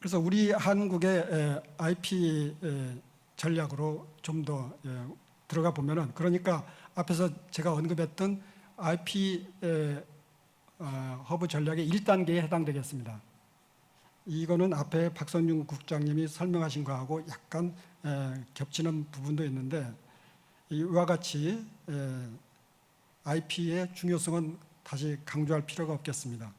그래서 우리 한국의 IP 전략으로 좀 더 들어가 보면은, 그러니까 앞에서 제가 언급했던 IP 허브 전략의 1단계에 해당되겠습니다. 이거는 앞에 박선중 국장님이 설명하신 거하고 약간 겹치는 부분도 있는데, 이와 같이 IP의 중요성은 다시 강조할 필요가 없겠습니다.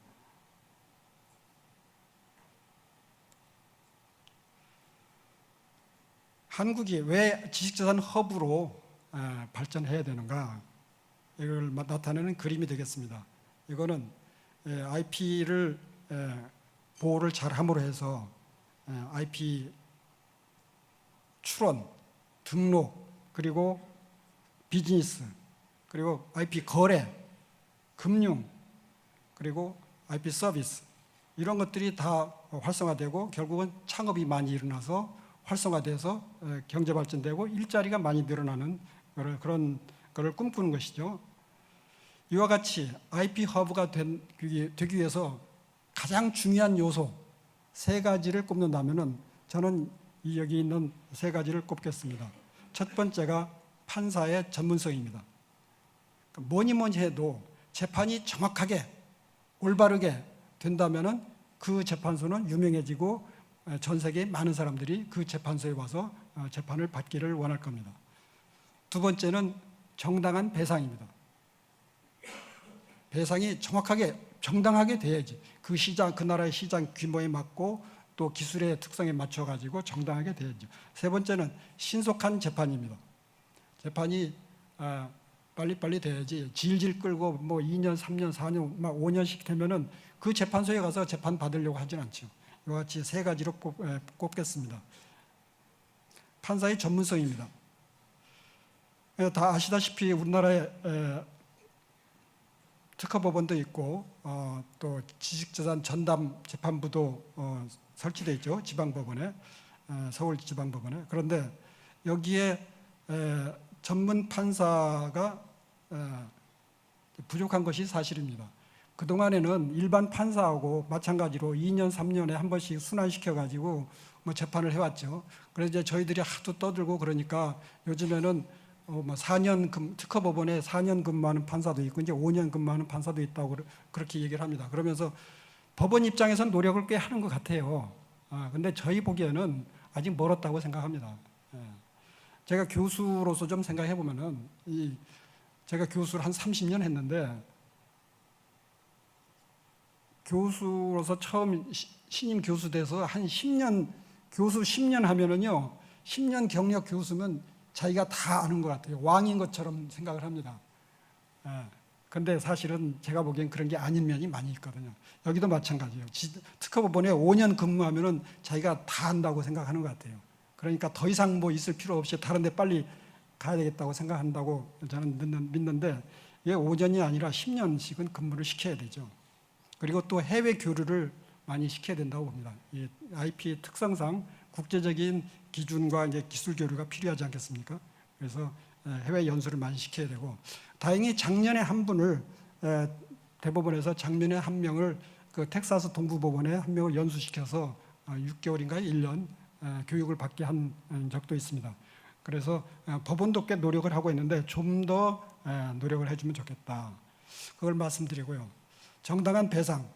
한국이 왜 지식재산 허브로 발전해야 되는가, 이걸 나타내는 그림이 되겠습니다. 이거는 IP를 보호를 잘 함으로 해서 IP 출원, 등록, 그리고 비즈니스, 그리고 IP 거래, 금융, 그리고 IP 서비스, 이런 것들이 다 활성화되고 결국은 창업이 많이 일어나서 활성화돼서 경제 발전되고 일자리가 많이 늘어나는 그런 것을 꿈꾸는 것이죠. 이와 같이 IP 허브가 되기 위해서 가장 중요한 요소 3가지를 꼽는다면은, 저는 여기 있는 3가지를 꼽겠습니다. 첫 번째가 판사의 전문성입니다. 뭐니 해도 재판이 정확하게 올바르게 된다면은 그 재판소는 유명해지고 전 세계의 많은 사람들이 그 재판소에 와서 재판을 받기를 원할 겁니다. 두 번째는 정당한 배상입니다. 배상이 정확하게 정당하게 돼야지 그 나라의 시장 규모에 맞고 또 기술의 특성에 맞춰 가지고 정당하게 돼야죠. 세 번째는 신속한 재판입니다. 재판이 빨리빨리 돼야지 질질 끌고 뭐 2년, 3년, 4년, 막 5년씩 되면은 그 재판소에 가서 재판 받으려고 하진 않죠. 이와 같이 3가지로 꼽겠습니다. 판사의 전문성입니다. 다 아시다시피 우리나라에 특허법원도 있고 또 지식재산 전담 재판부도 설치되어 있죠. 지방법원에, 서울지방법원에. 그런데 여기에 전문 판사가 부족한 것이 사실입니다. 그동안에는 일반 판사하고 마찬가지로 2년, 3년에 한 번씩 순환시켜가지고 뭐 재판을 해왔죠. 그래서 이제 저희들이 하도 떠들고 그러니까 요즘에는 4년 특허법원에 4년 근무하는 판사도 있고 이제 5년 근무하는 판사도 있다고 그렇게 얘기를 합니다. 그러면서 법원 입장에서는 노력을 꽤 하는 것 같아요. 근데 저희 보기에는 아직 멀었다고 생각합니다. 제가 교수로서 좀 생각해 보면은, 제가 교수를 한 30년 했는데, 교수로서 처음 신임 교수 돼서 한 10년, 교수 10년 하면은요, 10년 경력 교수면 자기가 다 아는 것 같아요. 왕인 것처럼 생각을 합니다. 근데 사실은 제가 보기엔 그런 게 아닌 면이 많이 있거든요. 여기도 마찬가지예요. 특허법원에 5년 근무하면은 자기가 다 안다고 생각하는 것 같아요. 그러니까 더 이상 뭐 있을 필요 없이 다른 데 빨리 가야 되겠다고 생각한다고 저는 믿는데, 이게 5년이 아니라 10년씩은 근무를 시켜야 되죠. 그리고 또 해외 교류를 많이 시켜야 된다고 봅니다. 이 IP 특성상 국제적인 기준과 이제 기술 교류가 필요하지 않겠습니까? 그래서 해외 연수를 많이 시켜야 되고, 다행히 작년에 한 분을 대법원에서 작년에 한 명을 그 텍사스 동부법원에 한 명을 연수시켜서 6개월인가 1년 교육을 받게 한 적도 있습니다. 그래서 법원도 꽤 노력을 하고 있는데 좀 더 노력을 해주면 좋겠다. 그걸 말씀드리고요. 정당한 배상.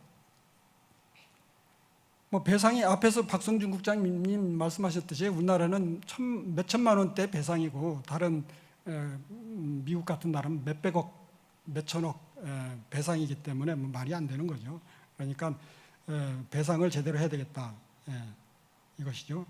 뭐 배상이 앞에서 박성준 국장님 말씀하셨듯이 우리나라는 몇천만 원대 배상이고, 다른 미국 같은 나라는 몇백억, 몇천억 배상이기 때문에 뭐 말이 안 되는 거죠. 그러니까 배상을 제대로 해야 되겠다, 이것이죠.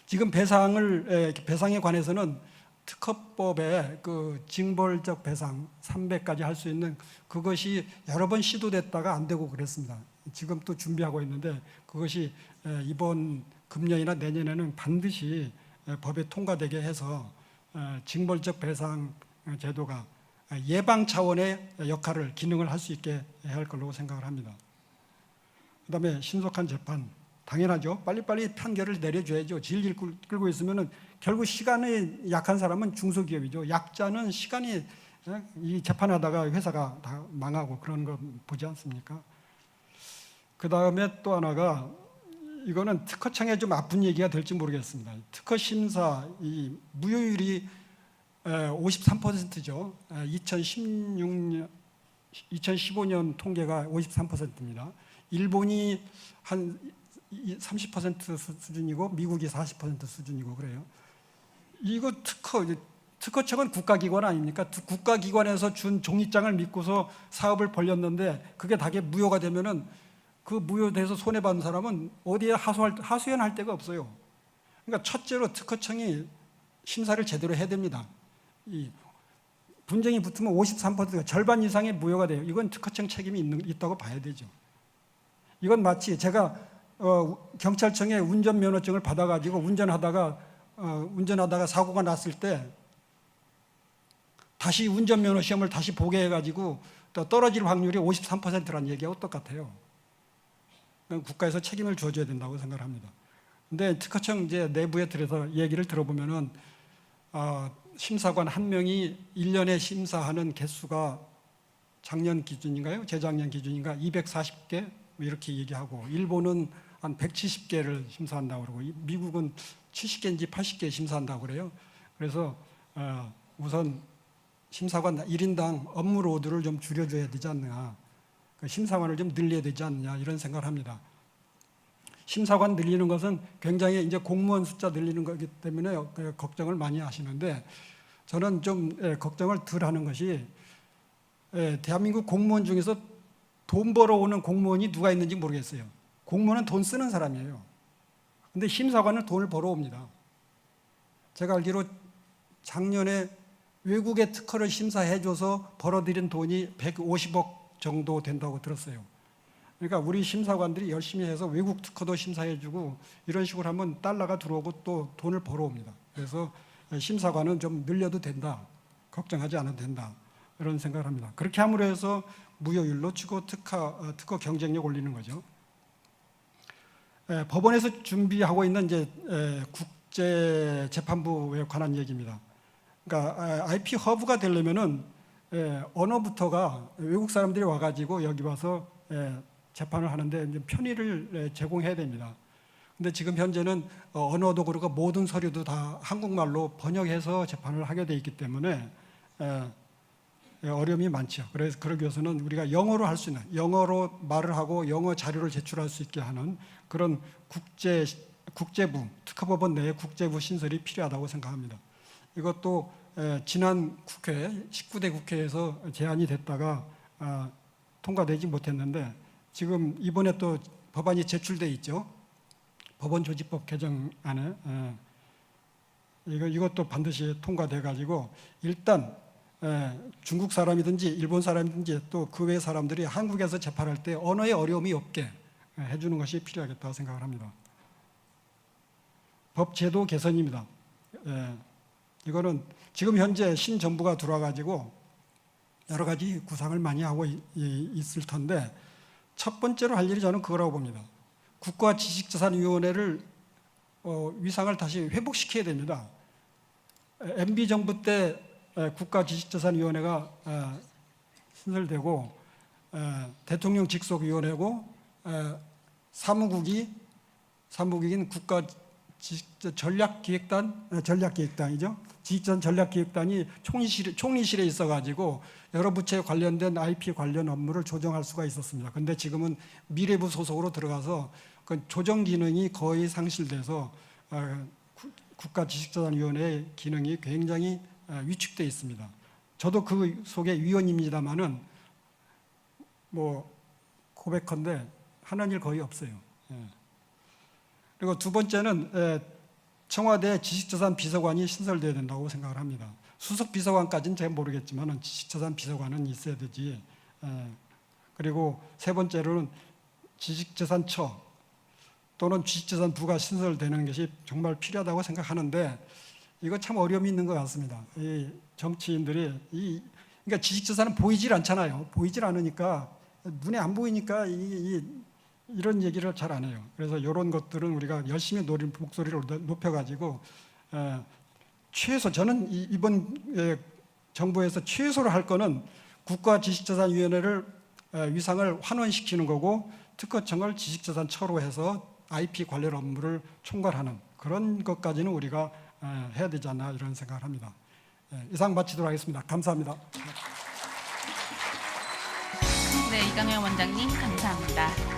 지금 배상에 관해서는 특허법에 그 징벌적 배상 300까지 할 수 있는 그것이 여러 번 시도됐다가 안 되고 그랬습니다. 지금 또 준비하고 있는데 그것이 이번 금년이나 내년에는 반드시 법에 통과되게 해서 징벌적 배상 제도가 예방 차원의 기능을 할 수 있게 할 걸로 생각을 합니다. 그 다음에 신속한 재판. 당연하죠. 빨리빨리 판결을 내려줘야죠. 질질 끌고 있으면은 결국 시간이 약한 사람은 중소기업이죠. 약자는 시간이, 이 재판하다가 회사가 다 망하고 그런 거 보지 않습니까? 그 다음에 또 하나가 이거는 특허청에 좀 아픈 얘기가 될지 모르겠습니다. 특허 심사 이 무효율이 53%죠. 2015년 통계가 53%입니다. 일본이 한 30% 수준이고 미국이 40% 수준이고 그래요. 이거 특허청은 국가기관 아닙니까? 국가기관에서 준 종이장을 믿고서 사업을 벌였는데 그게 다 무효가 되면은 그 무효돼서 손해받은 사람은 어디에 하소연할 데가 없어요. 그러니까 첫째로 특허청이 심사를 제대로 해야 됩니다. 이 분쟁이 붙으면 53%가 절반 이상의 무효가 돼요. 이건 특허청 책임이 있다고 봐야 되죠. 이건 마치 제가 경찰청에 운전면허증을 받아가지고 운전하다가 사고가 났을 때 다시 운전면허 시험을 다시 보게 해가지고 또 떨어질 확률이 53%라는 얘기하고 똑같아요. 국가에서 책임을 져줘야 된다고 생각합니다. 근데 특허청 이제 내부에 들어서 얘기를 들어보면은 심사관 한 명이 1년에 심사하는 개수가 작년 기준인가요? 재작년 기준인가? 240개 이렇게 얘기하고 일본은 한 170개를 심사한다고 그러고 미국은 70개인지 80개 심사한다고 그래요. 그래서 우선 심사관 1인당 업무 로드를 좀 줄여줘야 되지 않느냐, 심사관을 좀 늘려야 되지 않느냐 이런 생각을 합니다. 심사관 늘리는 것은 굉장히 이제 공무원 숫자 늘리는 거기 때문에 걱정을 많이 하시는데 저는 좀 걱정을 덜 하는 것이 대한민국 공무원 중에서 돈 벌어오는 공무원이 누가 있는지 모르겠어요. 공무원은 돈 쓰는 사람이에요. 근데 심사관은 돈을 벌어옵니다. 제가 알기로 작년에 외국의 특허를 심사해줘서 벌어들인 돈이 150억 정도 된다고 들었어요. 그러니까 우리 심사관들이 열심히 해서 외국 특허도 심사해주고 이런 식으로 하면 달러가 들어오고 또 돈을 벌어옵니다. 그래서 심사관은 좀 늘려도 된다, 걱정하지 않아도 된다 이런 생각을 합니다. 그렇게 함으로 해서 무효율로 치고 특허 경쟁력 올리는 거죠. 법원에서 준비하고 있는 이제 국제 재판부에 관한 얘기입니다. 그러니까 IP 허브가 되려면은 언어부터가 외국 사람들이 와가지고 여기 와서 재판을 하는데 이제 편의를 제공해야 됩니다. 근데 지금 현재는 언어도 그렇고 모든 서류도 다 한국말로 번역해서 재판을 하게 돼 있기 때문에 어려움이 많죠. 그래서 그러기 위해서는 우리가 영어로 할 수 있는, 영어로 말을 하고 영어 자료를 제출할 수 있게 하는 그런 국제부, 특허법원 내에 국제부 신설이 필요하다고 생각합니다. 이것도 지난 국회, 19대 국회에서 제안이 됐다가 통과되지 못했는데 지금 이번에 또 법안이 제출돼 있죠. 법원조직법 개정안에 이것도 반드시 통과돼 가지고 일단 중국 사람이든지 일본 사람이든지 또 그 외 사람들이 한국에서 재판할 때 언어의 어려움이 없게 해주는 것이 필요하겠다고 생각을 합니다. 법제도 개선입니다. 이거는 지금 현재 신정부가 들어와 가지고 여러 가지 구상을 많이 하고 있을 텐데 첫 번째로 할 일이 저는 그거라고 봅니다. 국가지식자산위원회를 위상을 다시 회복시켜야 됩니다. MB 정부 때 국가지식자산위원회가 신설되고 대통령 직속위원회고 사무국인 전략기획단이죠. 지식자산 전략기획단이 총리실에 있어가지고 여러 부처에 관련된 IP 관련 업무를 조정할 수가 있었습니다. 그런데 지금은 미래부 소속으로 들어가서 그 조정 기능이 거의 상실돼서 국가지식자산위원회의 기능이 굉장히 위축되어 있습니다. 저도 그 속의 위원입니다만은 뭐 고백컨대 하는 일 거의 없어요. 그리고 두 번째는 청와대 지식자산 비서관이 신설돼야 된다고 생각을 합니다. 수석 비서관까지는 잘 모르겠지만 지식자산 비서관은 있어야 되지. 그리고 세 번째로는 지식재산처 또는 지식재산부가 신설되는 것이 정말 필요하다고 생각하는데 이거 참 어려움이 있는 것 같습니다. 이 정치인들이 그러니까 지식재산은 보이질 않잖아요. 보이질 않으니까 눈에 안 보이니까 이런 얘기를 잘 안 해요. 그래서 이런 것들은 우리가 열심히 목소리를 높여가지고 최소 저는 이번 정부에서 최소로 할 거는 국가지식자산위원회를 위상을 환원시키는 거고 특허청을 지식재산처로 해서 IP 관련 업무를 총괄하는 그런 것까지는 우리가 해야 되지 않나 이런 생각을 합니다. 이상 마치도록 하겠습니다. 감사합니다. 네, 이강영 원장님 감사합니다.